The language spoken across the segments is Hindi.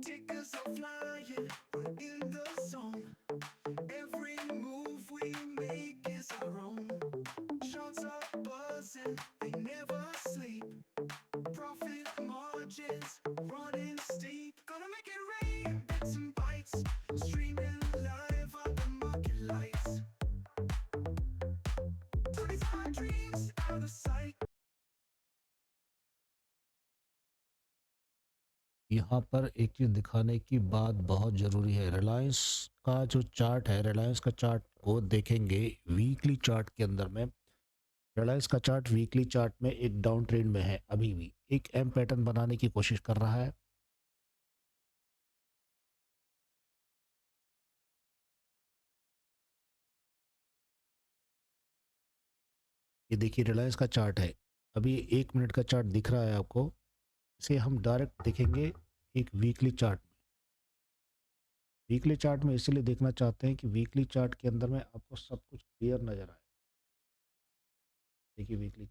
Tickets are flying, we're in the zone. Every move we make is our own. Shots are buzzing, they never sleep. Profit margins running steep. Gonna make it rain, bits and bytes. Streaming live on the market lights. 25 dreams out of sight. यहाँ पर एक चीज़ दिखाने की बात बहुत ज़रूरी है। रिलायंस का जो चार्ट है, रिलायंस का चार्ट को देखेंगे वीकली चार्ट के अंदर में। रिलायंस का चार्ट वीकली चार्ट में एक डाउन ट्रेंड में है, अभी भी एक एम पैटर्न बनाने की कोशिश कर रहा है। ये देखिए रिलायंस का चार्ट है, अभी 1 मिनट का चार्ट दिख रहा है आपको। इसे हम डायरेक्ट देखेंगे एक वीकली चार्ट में। वीकली चार्ट में इसीलिए देखना चाहते हैं कि वीकली चार्ट के अंदर में आपको सब कुछ क्लियर नज़र आए। देखिए वीकली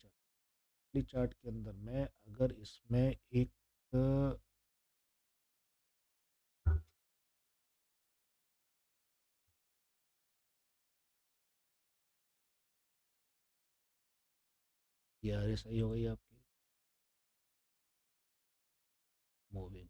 चार्ट के अंदर में अगर इसमें एक ये सही हो गई आपकी मूविंग।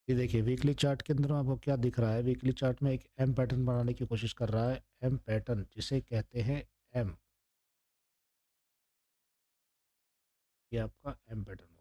ये देखिए वीकली चार्ट के अंदर में आपको क्या दिख रहा है। वीकली चार्ट में एक एम पैटर्न बनाने की कोशिश कर रहा है, एम पैटर्न जिसे कहते हैं एम। ये आपका एम पैटर्न हो।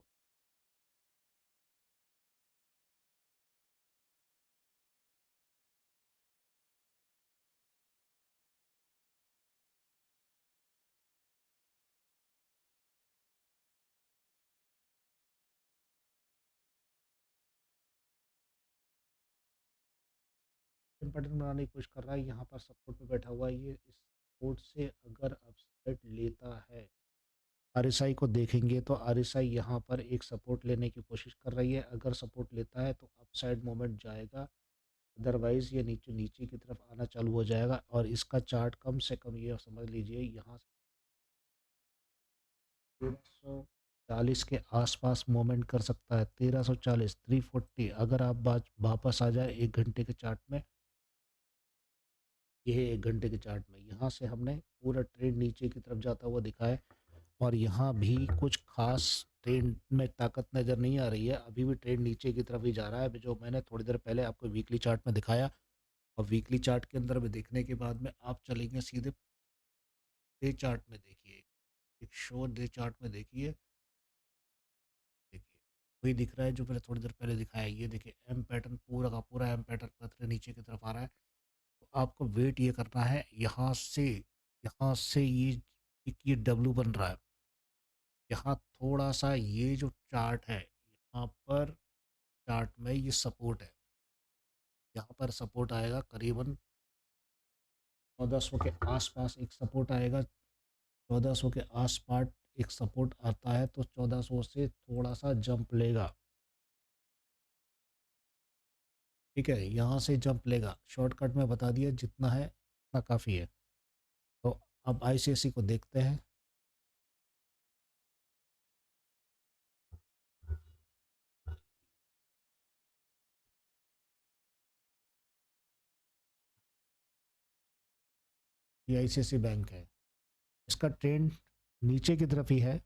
एम पैटर्न बनाने की कोशिश कर रहा है, यहाँ पर सपोर्ट पे बैठा हुआ है। ये इस सपोर्ट से अगर अपसाइड लेता है, आरएसआई को देखेंगे तो आरएसआई यहाँ पर एक सपोर्ट लेने की कोशिश कर रही है। अगर सपोर्ट लेता है तो अपसाइड मोमेंट जाएगा, अदरवाइज ये नीचे नीचे की तरफ आना चालू हो जाएगा। और इसका चार्ट कम से कम ये समझ लीजिए यहाँ से 1340 के आसपास मूवमेंट कर सकता है। 1340 340 अगर आप वापस आ जाए 1 घंटे के चार्ट में। ये है 1 घंटे के चार्ट में, यहाँ से हमने पूरा ट्रेंड नीचे की तरफ जाता हुआ दिखा है। और यहाँ भी कुछ खास ट्रेंड में ताकत नज़र नहीं आ रही है, अभी भी ट्रेंड नीचे की तरफ ही जा रहा है, जो मैंने थोड़ी देर पहले आपको वीकली चार्ट में दिखाया। और वीकली चार्ट के अंदर में देखने के बाद में आप चलेंगे सीधे डे चार्ट में। देखिए एक शो डे चार्ट में देखिए, देखिए वही दिख रहा है जो मैंने थोड़ी देर पहले दिखाया। ये देखिए एम पैटर्न पूरा का पूरा एम पैटर्न पत्थर नीचे की तरफ आ रहा है। तो आपको वेट ये करना है यहाँ से ये डब्लू बन रहा है। यहाँ थोड़ा सा ये जो चार्ट है, यहाँ पर चार्ट में ये सपोर्ट है। यहाँ पर सपोर्ट आएगा करीबन 1400 के आसपास एक सपोर्ट आएगा। 1400 के आसपास एक सपोर्ट आता है तो 1400 से थोड़ा सा जंप लेगा। ठीक है, यहाँ से जंप लेगा। शॉर्टकट में बता दिया जितना है उतना काफ़ी है। तो अब आईसीआईसी को देखते हैं। ये आईसीआईसी बैंक है, इसका ट्रेंड नीचे की तरफ ही है।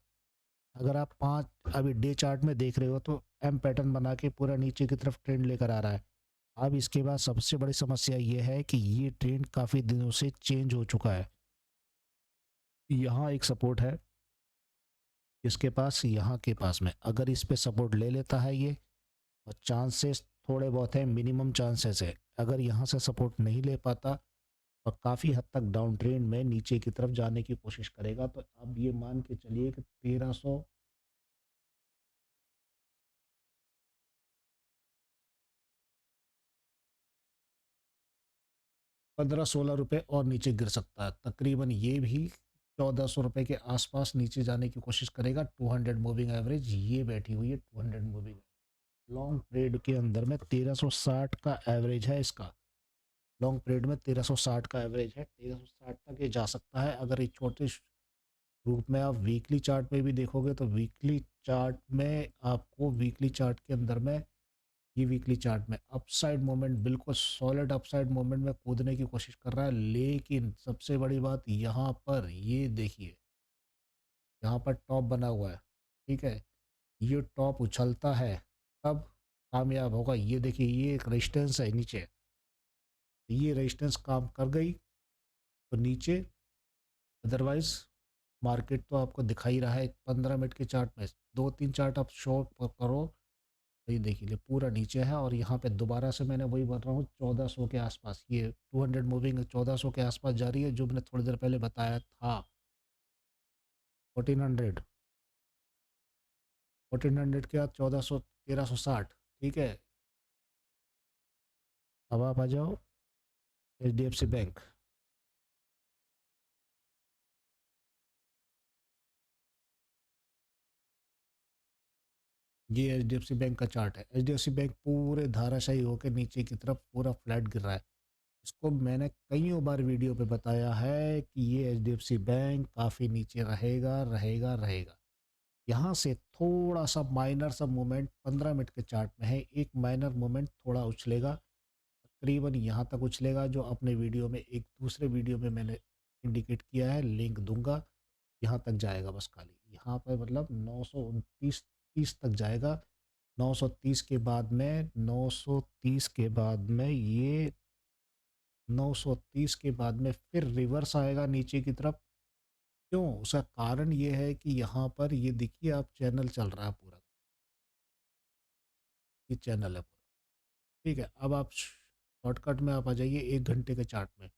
अगर आप 5 अभी डे चार्ट में देख रहे हो तो एम पैटर्न बना के पूरा नीचे की तरफ ट्रेंड लेकर आ रहा है। अब इसके बाद सबसे बड़ी समस्या ये है कि ये ट्रेंड काफ़ी दिनों से चेंज हो चुका है। यहाँ एक सपोर्ट है इसके पास, यहाँ के पास में अगर इस पे सपोर्ट ले लेता है ये, और चांसेस थोड़े बहुत हैं, मिनिमम चांसेस है अगर यहाँ से सपोर्ट नहीं ले पाता और काफ़ी हद तक डाउन ट्रेंड में नीचे की तरफ जाने की कोशिश करेगा, तो अब ये मान के चलिए कि 1300 15-16 रुपए और नीचे गिर सकता है। तकरीबन ये भी 1400 रुपए के आसपास नीचे जाने की कोशिश करेगा। 200 मूविंग एवरेज ये बैठी हुई है, 200 मूविंग लॉन्ग ट्रेड के अंदर में 1360 का एवरेज है इसका। लॉन्ग पीरियड में 1360 का एवरेज है, 1360 तक ये जा सकता है। अगर ये छोटे रूप में आप वीकली चार्ट में भी देखोगे तो वीकली चार्ट में आपको वीकली चार्ट के अंदर में ये वीकली चार्ट में अपसाइड मोमेंट, बिल्कुल सॉलिड अपसाइड मोमेंट में कूदने की कोशिश कर रहा है। लेकिन सबसे बड़ी बात यहाँ पर ये देखिए, यहाँ पर टॉप बना हुआ है, ठीक है। ये टॉप उछलता है तब कामयाब होगा। ये देखिए, ये एक रेजिस्टेंस है नीचे, ये रेजिस्टेंस काम कर गई तो नीचे, अदरवाइज मार्केट तो आपको दिखा ही रहा है 15 मिनट के चार्ट में। 2-3 चार्ट आप शो करो तो ये देखिए पूरा नीचे है। और यहाँ पे दोबारा से मैंने वही बोल रहा हूँ, 1400 के आसपास ये 200 मूविंग 1400 के आसपास जा रही है, जो मैंने थोड़ी देर पहले बताया था। 1400, 1400 के बाद 1400, 1360, ठीक है। अब आप आ जाओ HDFC बैंक। ये HDFC बैंक का चार्ट है। HDFC बैंक पूरे धाराशाही होकर नीचे की तरफ पूरा फ्लैट गिर रहा है। इसको मैंने कईयों बार वीडियो पे बताया है कि ये HDFC बैंक काफ़ी नीचे रहेगा रहेगा रहेगा। यहाँ से थोड़ा सा माइनर सा मूवमेंट 15 मिनट के चार्ट में है, एक माइनर मूवमेंट थोड़ा उछलेगा, तकरीबन यहाँ तक उछलेगा, जो अपने वीडियो में एक दूसरे वीडियो में मैंने इंडिकेट किया है, लिंक दूंगा। यहाँ तक जाएगा बस, खाली यहाँ पर मतलब 929 30 तक जाएगा। 930 के बाद में 930 के बाद में ये 930 के बाद में फिर रिवर्स आएगा नीचे की तरफ। क्यों? उसका कारण ये है कि यहाँ पर ये देखिए आप, चैनल चल रहा है पूरा, ये चैनल है पूरा, ठीक है। अब आप शॉर्टकट में आप आ जाइए 1 घंटे के चार्ट में।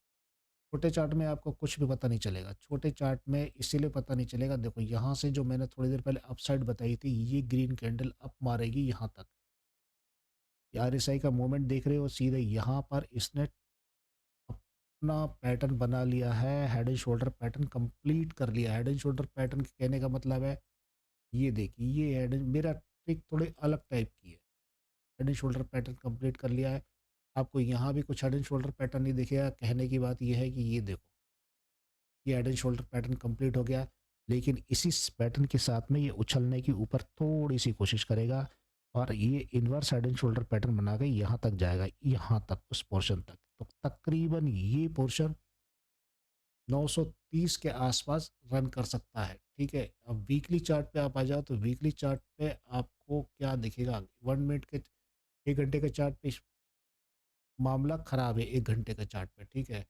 छोटे चार्ट में आपको कुछ भी पता नहीं चलेगा। छोटे चार्ट में इसीलिए पता नहीं चलेगा, देखो यहाँ से जो मैंने थोड़ी देर पहले अपसाइड बताई थी, ये ग्रीन कैंडल अप मारेगी यहाँ तक। RSI का मूवमेंट देख रहे हो, सीधे यहाँ पर इसने अपना पैटर्न बना लिया है, head and shoulder pattern complete कर लिया। हेड एंड शोल्डर पैटर्न कहने का मतलब है, ये देखिए, ये हेड एंड, मेरा ट्रिक थोड़ी अलग टाइप की है। Head and shoulder pattern complete कर लिया है। आपको यहाँ भी कुछ हेड एंड शोल्डर पैटर्न नहीं दिखेगा। कहने की बात ये है कि ये देखो, ये head and shoulder pattern complete हो गया। लेकिन इसी पैटर्न के साथ में ये उछलने की ऊपर थोड़ी सी कोशिश करेगा और ये inverse head and shoulder pattern बना के यहाँ तक जाएगा, यहाँ तक, उस पोर्शन तक। तो तकरीबन ये पोर्शन 930 के आसपास रन कर सकता है, ठीक है। अब वीकली चार्ट पे आप आ जाओ तो वीकली चार्ट पे आपको क्या दिखेगा? 1 मिनट के, 1 घंटे के चार्ट पे मामला खराब है। 1 घंटे के चार्ट पे, ठीक है,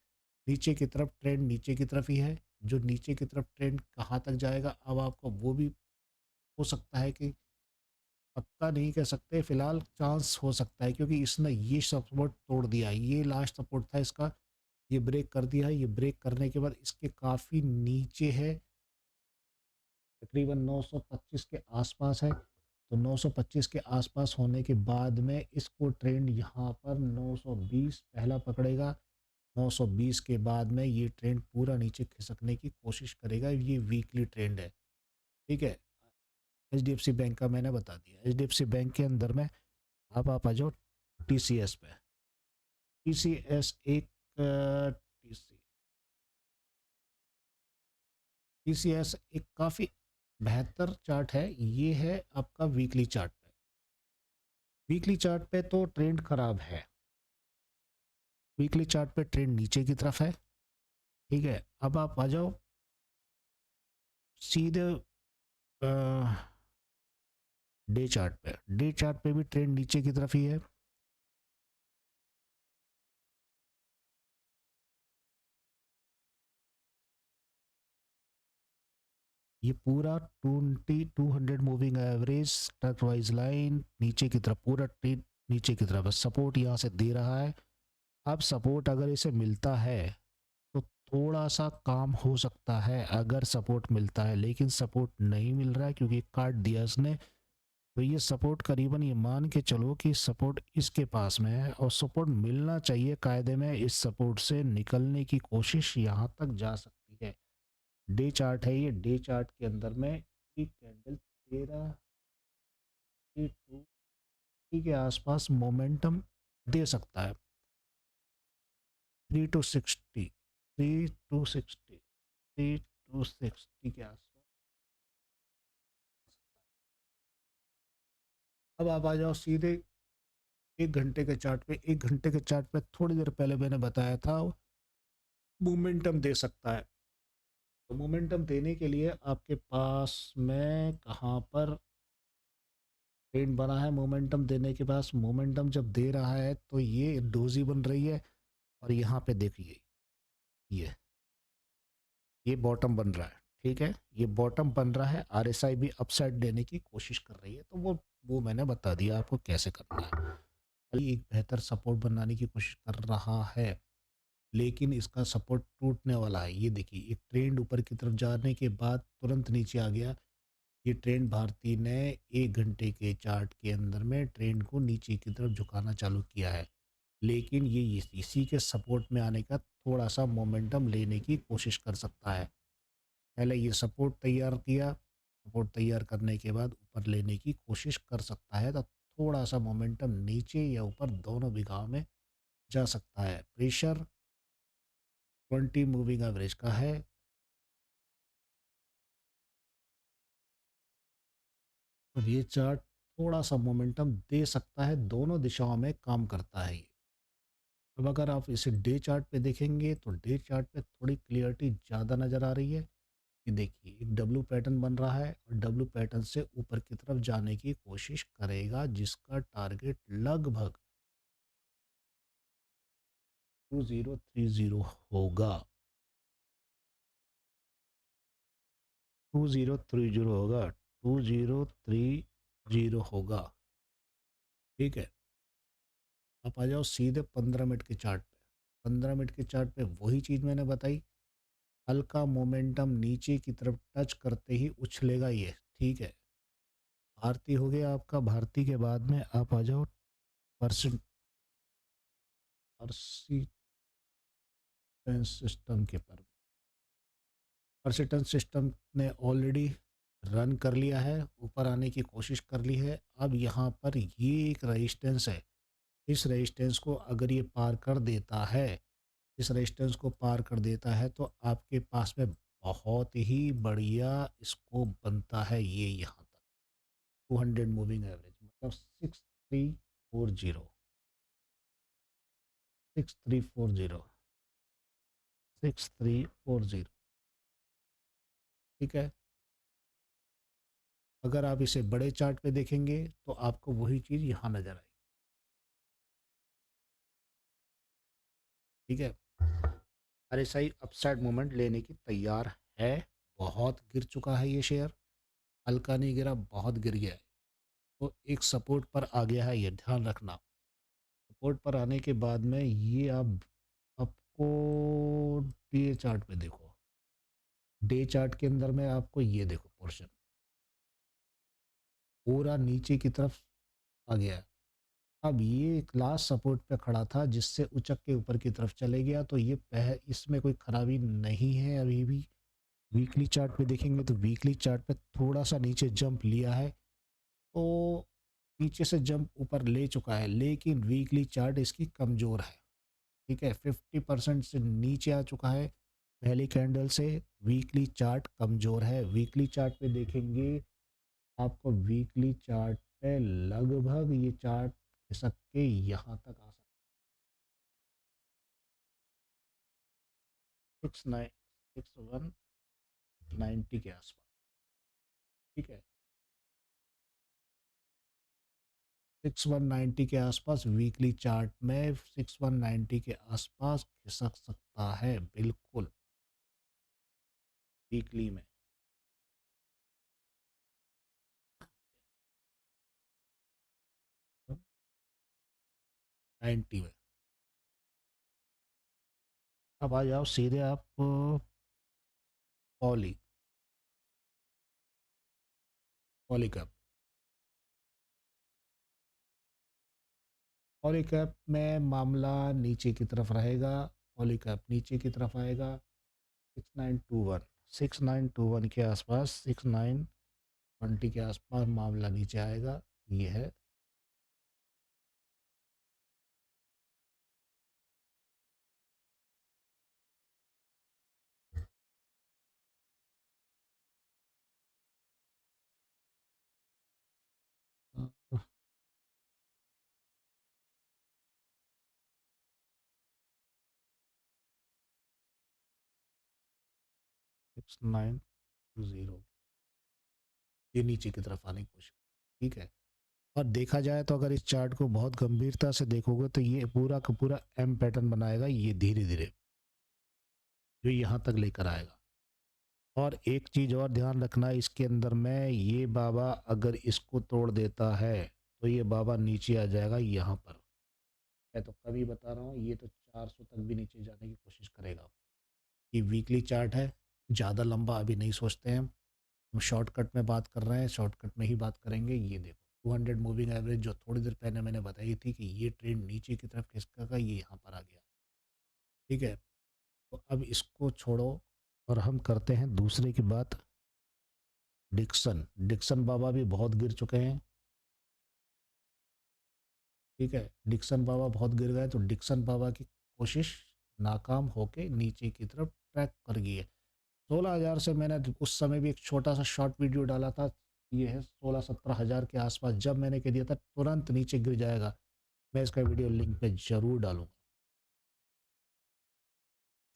नीचे की तरफ ट्रेंड, नीचे की तरफ ही है। जो नीचे की तरफ ट्रेंड कहाँ तक जाएगा, अब आपको वो भी हो सकता है कि, पक्का नहीं कह सकते, फिलहाल चांस हो सकता है, क्योंकि इसने ये सपोर्ट तोड़ दिया है। ये लास्ट सपोर्ट था इसका, ये ब्रेक कर दिया है। ये ब्रेक करने के बाद इसके काफ़ी नीचे है, तकरीबन 925 के आसपास है। तो 925 के आसपास होने के बाद में इसको ट्रेंड यहाँ पर 920 पहला पकड़ेगा। 920 के बाद में ये ट्रेंड पूरा नीचे खिसकने की कोशिश करेगा। ये वीकली ट्रेंड है, ठीक है। HDFC बैंक का मैंने बता दिया। HDFC बैंक के अंदर में अब आप आ जाओ TCS पे। TCS एक TCS एक काफ़ी बेहतर चार्ट है। ये है आपका वीकली चार्ट पे। वीकली चार्ट पे तो ट्रेंड खराब है। वीकली चार्ट पे ट्रेंड नीचे की तरफ है, ठीक है। अब आप आ जाओ सीधे डे चार्ट पे। डे चार्ट पे भी ट्रेंड नीचे की तरफ ही है। ये पूरा 200 moving average truck wise line नीचे की तरफ, पूरा ट्रेंड नीचे की तरफ है। सपोर्ट यहाँ से दे रहा है, अब सपोर्ट अगर इसे मिलता है तो थोड़ा सा काम हो सकता है अगर सपोर्ट मिलता है, लेकिन सपोर्ट नहीं मिल रहा है क्योंकि काट दिया इसने। तो ये सपोर्ट करीबन ये मान के चलो कि सपोर्ट इसके पास में है और सपोर्ट मिलना चाहिए कायदे में। इस सपोर्ट से निकलने की कोशिश यहाँ तक जा सकती है। डे चार्ट है ये, डे चार्ट के अंदर में एक कैंडल 13 के आसपास मोमेंटम दे सकता है। 3 to 60, 3 to 60, 3 to 60 के आसपास। अब आप आ जाओ सीधे 1 घंटे के चार्ट पे। 1 घंटे के चार्ट पे थोड़ी देर पहले मैंने बताया था मोमेंटम दे सकता है। तो मोमेंटम देने के लिए आपके पास में कहाँ पर ट्रेंड बना है? मोमेंटम देने के पास, मोमेंटम जब दे रहा है तो ये डोजी बन रही है और यहाँ पे देखिए ये ये बॉटम बन रहा है। ठीक है, ये बॉटम बन रहा है। आरएसआई भी अपसाइड देने की कोशिश कर रही है, तो वो मैंने बता दिया आपको कैसे करना है। अभी एक बेहतर सपोर्ट बनाने की कोशिश कर रहा है, लेकिन इसका सपोर्ट टूटने वाला है। ये देखिए, एक ट्रेंड ऊपर की तरफ जाने के बाद तुरंत नीचे आ गया। ये ट्रेंड भारती ने 1 घंटे के चार्ट के अंदर में ट्रेंड को नीचे की तरफ झुकाना चालू किया है, लेकिन ये इसी के सपोर्ट में आने का थोड़ा सा मोमेंटम लेने की कोशिश कर सकता है। पहले ये सपोर्ट तैयार किया, सपोर्ट तैयार करने के बाद ऊपर लेने की कोशिश कर सकता है, तो थोड़ा सा मोमेंटम नीचे या ऊपर दोनों दिशाओं में जा सकता है। प्रेशर 20 मूविंग एवरेज का है। और ये चार्ट थोड़ा सा मोमेंटम दे सकता है, दोनों दिशाओं में काम करता है ये। अब अगर आप इसे डे चार्ट पे देखेंगे तो डे चार्ट पे थोड़ी क्लियरिटी ज़्यादा नज़र आ रही है। ये देखिए, एक डब्ल्यू पैटर्न बन रहा है और डब्ल्यू पैटर्न से ऊपर की तरफ जाने की कोशिश करेगा, जिसका टारगेट लगभग 2030 होगा। 2030 होगा, 2030 होगा। ठीक है, आप आ जाओ सीधे 15 मिनट के चार्ट पे। 15 मिनट के चार्ट पे वही चीज़ मैंने बताई, हल्का मोमेंटम नीचे की तरफ टच करते ही उछलेगा ये। ठीक है, भारती हो गया आपका। भारती के बाद में आप आ जाओ परसेंट परसिस्टेंस सिस्टम के पर। परसिस्टेंस सिस्टम ने ऑलरेडी रन कर लिया है, ऊपर आने की कोशिश कर ली है। अब यहाँ पर ये एक रेजिस्टेंस है, इस रेजिस्टेंस को अगर ये पार कर देता है, इस रेजिस्टेंस को पार कर देता है तो आपके पास में बहुत ही बढ़िया स्कोप बनता है ये यहाँ तक। 200 मूविंग एवरेज मतलब 6340, 6340, 6340। ठीक है, अगर आप इसे बड़े चार्ट पे देखेंगे तो आपको वही चीज़ यहाँ नज़र आएगी। ठीक है, आरएसआई अपसाइड मूवमेंट लेने की तैयार है। बहुत गिर चुका है ये शेयर, हल्का नहीं गिरा, बहुत गिर गया है। तो एक सपोर्ट पर आ गया है, ये ध्यान रखना। सपोर्ट पर आने के बाद में ये आप आपको डे चार्ट पे देखो। डे चार्ट के अंदर में आपको ये देखो पोर्शन पूरा नीचे की तरफ आ गया है। अब ये एक लास्ट सपोर्ट पे खड़ा था जिससे उचक के ऊपर की तरफ चले गया, तो ये इसमें कोई खराबी नहीं है अभी भी। वीकली चार्ट पे देखेंगे तो वीकली चार्ट पे थोड़ा सा नीचे जंप लिया है, तो नीचे से जंप ऊपर ले चुका है, लेकिन वीकली चार्ट इसकी कमज़ोर है। ठीक है, 50% से नीचे आ चुका है पहली कैंडल से। वीकली चार्ट कमज़ोर है। वीकली चार्ट पे देखेंगे, आपको वीकली चार्ट पे लगभग ये चार्ट खिसक के यहाँ तक आ सकता है, 6190 के आसपास। ठीक है, 6190 के आसपास वीकली चार्ट में 6190 के आसपास खिसक सकता है बिल्कुल वीकली में। 90 में अब आ जाओ सीधे आप पॉली पॉलीकैप। पॉलीकैप में मामला नीचे की तरफ रहेगा। पॉलीकैप नीचे की तरफ आएगा 6921, 6921 के आसपास, 6920 के आसपास मामला नीचे आएगा। ये है 6920, ये नीचे की तरफ आने की कोशिश। ठीक है। और देखा जाए तो अगर इस चार्ट को बहुत गंभीरता से देखोगे तो ये पूरा का पूरा एम पैटर्न बनाएगा, ये धीरे धीरे जो यहाँ तक लेकर आएगा। और एक चीज़ और ध्यान रखना इसके अंदर में, ये बाबा अगर इसको तोड़ देता है तो ये बाबा नीचे आ जाएगा यहाँ पर। मैं तो कभी बता रहा हूँ, ये तो 400 तक भी नीचे जाने की कोशिश करेगा। ये वीकली चार्ट है, ज़्यादा लंबा अभी नहीं सोचते हैं हम शॉर्टकट में बात कर रहे हैं, शॉर्टकट में ही बात करेंगे। ये देखो 200 मूविंग एवरेज जो थोड़ी देर पहले मैंने बताई थी कि ये ट्रेंड नीचे की तरफ खिसका का, ये यहाँ पर आ गया। ठीक है। तो अब इसको छोड़ो और हम करते हैं दूसरे की बात। डिक्सन, डिक्सन बाबा भी बहुत गिर चुके हैं। ठीक है, डिक्सन बाबा बहुत गिर गए, तो डिक्सन बाबा की कोशिश नाकाम होके नीचे की तरफ ट्रैक कर गई है। 16,000 से मैंने उस समय भी एक छोटा सा शॉर्ट वीडियो डाला था। ये है 16-17 हज़ार के आसपास, जब मैंने कह दिया था तुरंत नीचे गिर जाएगा। मैं इसका वीडियो लिंक पे जरूर डालूंगा।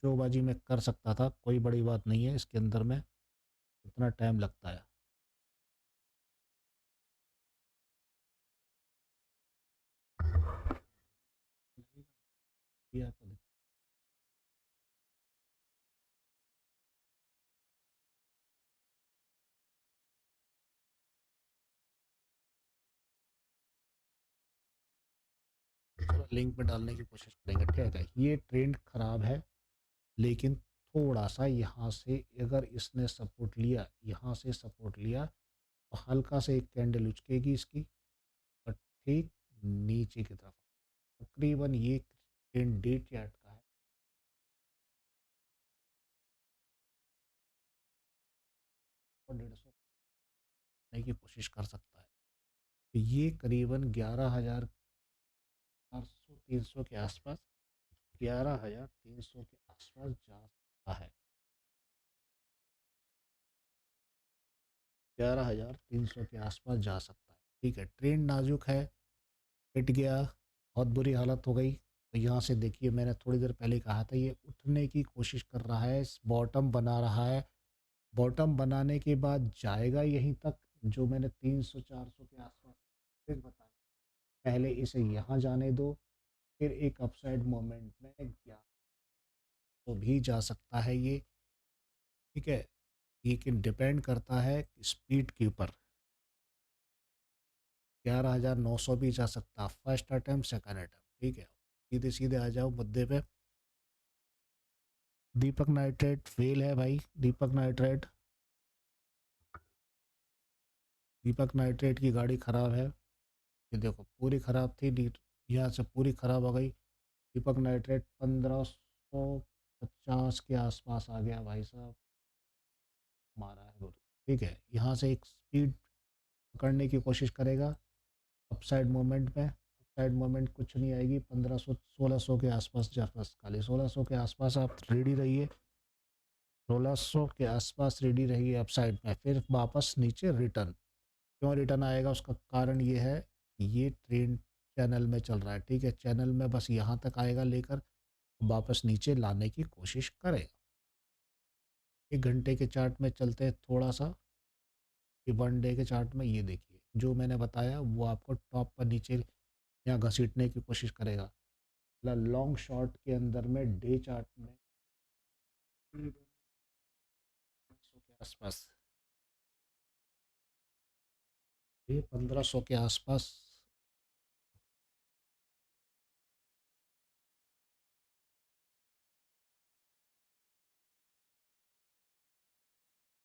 शोबाजी में कर सकता था, कोई बड़ी बात नहीं है इसके अंदर में, इतना टाइम लगता है। ये आपको लिंक पे डालने की कोशिश करेंगे। ठीक है, ये ट्रेंड खराब है, लेकिन थोड़ा सा यहाँ से अगर इसने सपोर्ट लिया, यहाँ से सपोर्ट लिया, तो हल्का से एक कैंडल उचकेगी इसकी और ठीक नीचे की तरफ। तकरीबन ये ट्रेंड डे चार्ट का है और 150 करने की कोशिश कर सकता है। तो ये करीबन 11,400-300 के आसपास, 11,300 के आसपास जा सकता है। 11,300 के आसपास जा सकता है। ठीक है, ट्रेंड नाजुक है, पिट गया, बहुत बुरी हालत हो गई। तो यहाँ से देखिए, मैंने थोड़ी देर पहले कहा था ये उठने की कोशिश कर रहा है, बॉटम बना रहा है। बॉटम बनाने के बाद जाएगा यहीं तक, जो मैंने 300-400 के आसपास फिर बताया। पहले इसे यहाँ जाने दो, फिर एक अपसाइड मोमेंट में 11 तो भी जा सकता है ये। ठीक है, लेकिन डिपेंड करता है स्पीड के ऊपर। 11,900 भी जा सकता, फर्स्ट अटेम्प्ट, सेकंड अटेम्प्ट। ठीक है, सीधे सीधे आ जाओ मुद्दे पे। दीपक नाइट्रेट फेल है भाई, दीपक नाइट्रेट, दीपक नाइट्रेट की गाड़ी ख़राब है। ये देखो पूरी ख़राब थी, यहाँ से पूरी ख़राब हो गई। दीपक नाइट्रेट 1550 के आसपास आ गया भाई साहब, मारा है गुरु। ठीक है, यहाँ से एक स्पीड पकड़ने की कोशिश करेगा अपसाइड मोमेंट में। अपसाइड मोमेंट कुछ नहीं आएगी, 1500 1600 के आसपास, आसपास खाली 1600 के आसपास आप रेडी रहिए। 1600 के आसपास रेडी रहिए अपसाइड में, फिर वापस नीचे रिटर्न। क्यों रिटर्न आएगा, उसका कारण ये है कि ये ट्रेंड चैनल में चल रहा है। ठीक है, चैनल में बस यहाँ तक आएगा लेकर, वापस नीचे लाने की कोशिश करेगा। 1 घंटे के चार्ट में चलते हैं थोड़ा सा, कि 1 डे के चार्ट में ये देखिए जो मैंने बताया वो आपको टॉप पर नीचे यहाँ घसीटने की कोशिश करेगा। मतलब लॉन्ग शॉर्ट के अंदर में डे चार्ट में 1500 के आसपास, ये 1500 के आसपास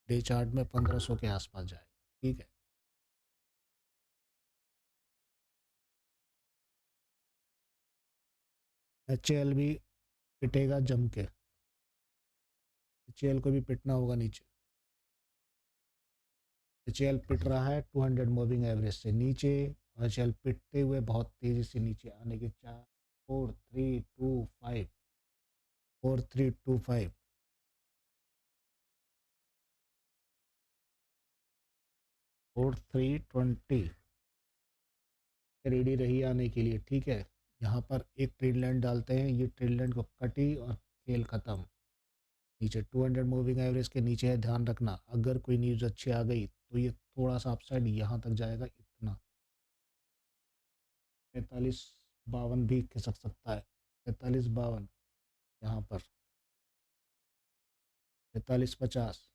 डे चार्ट में 1500 के आसपास जाएगा। ठीक है, एच भी पिटेगा जम के, एच को भी पिटना होगा नीचे। एच पिट रहा है 200 मूविंग एवरेज से नीचे, और एच पिटते हुए बहुत तेजी से नीचे आने के 4325, 4325, 4320 रेडी रही आने के लिए। ठीक है, यहाँ पर एक ट्रेड लाइन डालते हैं, ये ट्रेड लाइन को कटी और खेल खत्म। नीचे 200 मूविंग एवरेज के नीचे है, ध्यान रखना अगर कोई न्यूज़ अच्छी आ गई तो ये थोड़ा सा अपसाइड यहाँ तक जाएगा, इतना 45-52 भी खिसक सकता है, 45-52 यहाँ पर, 45-50।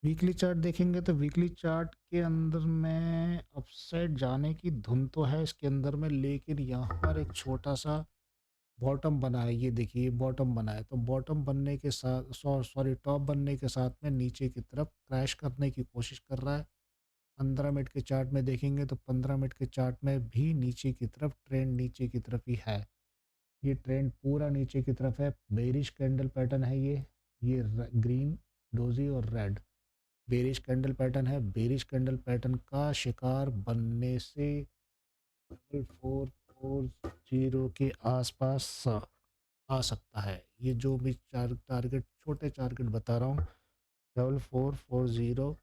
वीकली चार्ट देखेंगे तो वीकली चार्ट के अंदर में अपसाइड जाने की धुन तो है इसके अंदर में, लेकिन यहाँ पर एक छोटा सा बॉटम बना है, ये देखिए बॉटम बना है, तो बॉटम बनने के साथ सॉरी टॉप बनने के साथ में नीचे की तरफ क्रैश करने की कोशिश कर रहा है। 15 मिनट के चार्ट में देखेंगे तो 15 मिनट के चार्ट में भी नीचे की तरफ ट्रेंड नीचे की तरफ ही है, ये ट्रेंड पूरा नीचे की तरफ है। बेरिश कैंडल पैटर्न है ये ग्रीन, डोजी और रेड बेरिश कैंडल पैटर्न है। बेरिश कैंडल पैटर्न का शिकार बनने से 440 के आसपास आ सकता है। ये जो भी चार टारगेट छोटे टारगेट बता रहा हूँ, 440,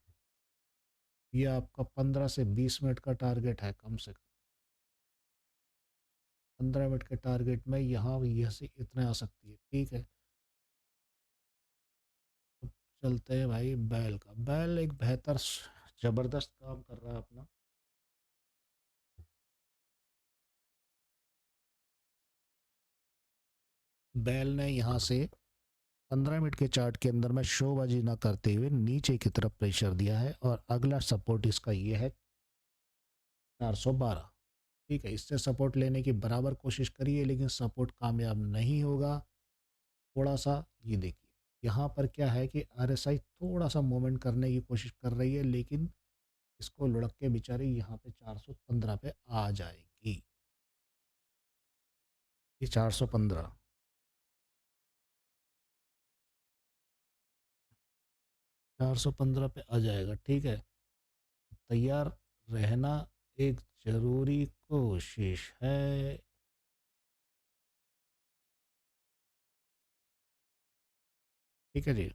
ये आपका 15 से 20 मिनट का टारगेट है कम से कम। 15 मिनट के टारगेट में यहाँ यह से इतना आ सकती है। ठीक है, अब चलते हैं भाई बैल का। बैल एक बेहतर जबरदस्त काम कर रहा है अपना। बैल ने यहाँ से 15 मिनट के चार्ट के अंदर में शोबाजी ना करते हुए नीचे की तरफ प्रेशर दिया है, और अगला सपोर्ट इसका ये है 412। ठीक है, इससे सपोर्ट लेने की बराबर कोशिश करिए, लेकिन सपोर्ट कामयाब नहीं होगा। थोड़ा सा ये देखिए यहाँ पर क्या है कि आरएसआई थोड़ा सा मूवमेंट करने की कोशिश कर रही है, लेकिन इसको लुढ़क के बेचारी यहाँ पे 415 पे आ जाएगी। ये 415, 415 पे आ जाएगा। ठीक है, तैयार रहना एक जरूरी कोशिश है। ठीक है जी,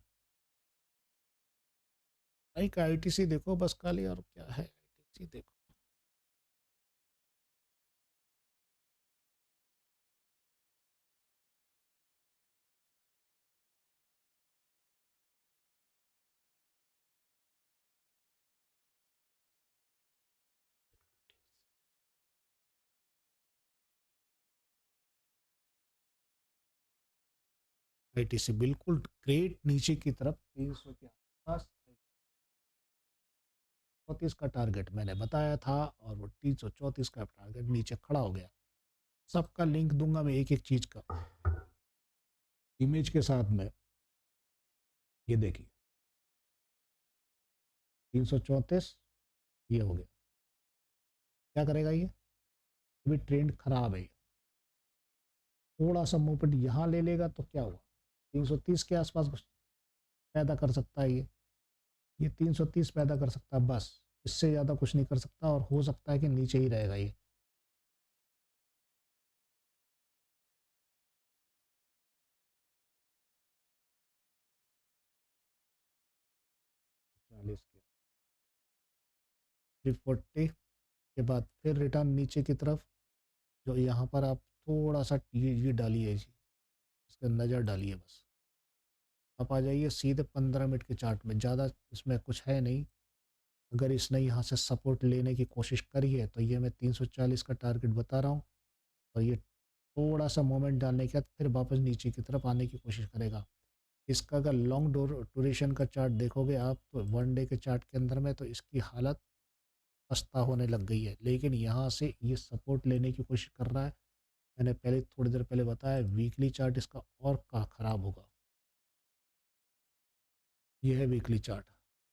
एक आईटीसी देखो बस खाली, और क्या है आईटीसी देखो। आईटीसी बिल्कुल ग्रेट नीचे की तरफ 300 के आसपास, 34 का टारगेट मैंने बताया था, और वो 334 का टारगेट नीचे खड़ा हो गया। सबका लिंक दूंगा मैं एक एक चीज का इमेज के साथ में। ये देखिए 334, ये हो गया। क्या करेगा ये, अभी ट्रेंड खराब है, थोड़ा सा मूवमेंट यहाँ ले लेगा तो क्या हुआ, 330 के आसपास पैदा कर सकता है ये 330 पैदा कर सकता है बस। इससे ज़्यादा कुछ नहीं कर सकता और हो सकता है कि नीचे ही रहेगा ये। चालीस के 340 के बाद फिर रिटर्न नीचे की तरफ, जो यहाँ पर आप थोड़ा सा ये डालिए जी, इसका नज़र डालिए बस। आप आ जाइए सीधे 15 मिनट के चार्ट में, ज़्यादा इसमें कुछ है नहीं। अगर इसने यहाँ से सपोर्ट लेने की कोशिश करी है तो ये मैं 340 का टारगेट बता रहा हूँ, और ये थोड़ा सा मोमेंट डालने के बाद फिर वापस नीचे की तरफ आने की कोशिश करेगा। इसका अगर लॉन्ग ड्यूरेशन का चार्ट देखोगे आप, तो वन डे के चार्ट के अंदर में तो इसकी हालत खस्ता होने लग गई है, लेकिन यहाँ से ये सपोर्ट लेने की कोशिश कर रहा है। मैंने पहले थोड़ी देर पहले बताया वीकली चार्ट इसका और का खराब होगा। ये है वीकली चार्ट।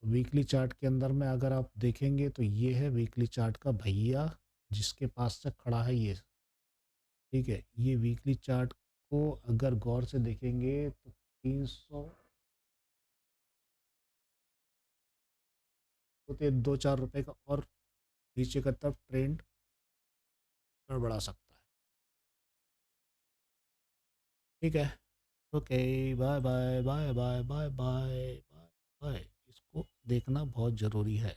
वीकली चार्ट के अंदर में अगर आप देखेंगे तो ये है वीकली चार्ट का भैया, जिसके पास से खड़ा है ये। ठीक है, ये वीकली चार्ट को अगर गौर से देखेंगे तो 300 तो 2-4 रुपए का और नीचे का तरफ ट्रेंड गड़बड़ा सकता है। ठीक है, okay, bye bye bye bye bye bye bye bye. इसको देखना बहुत ज़रूरी है।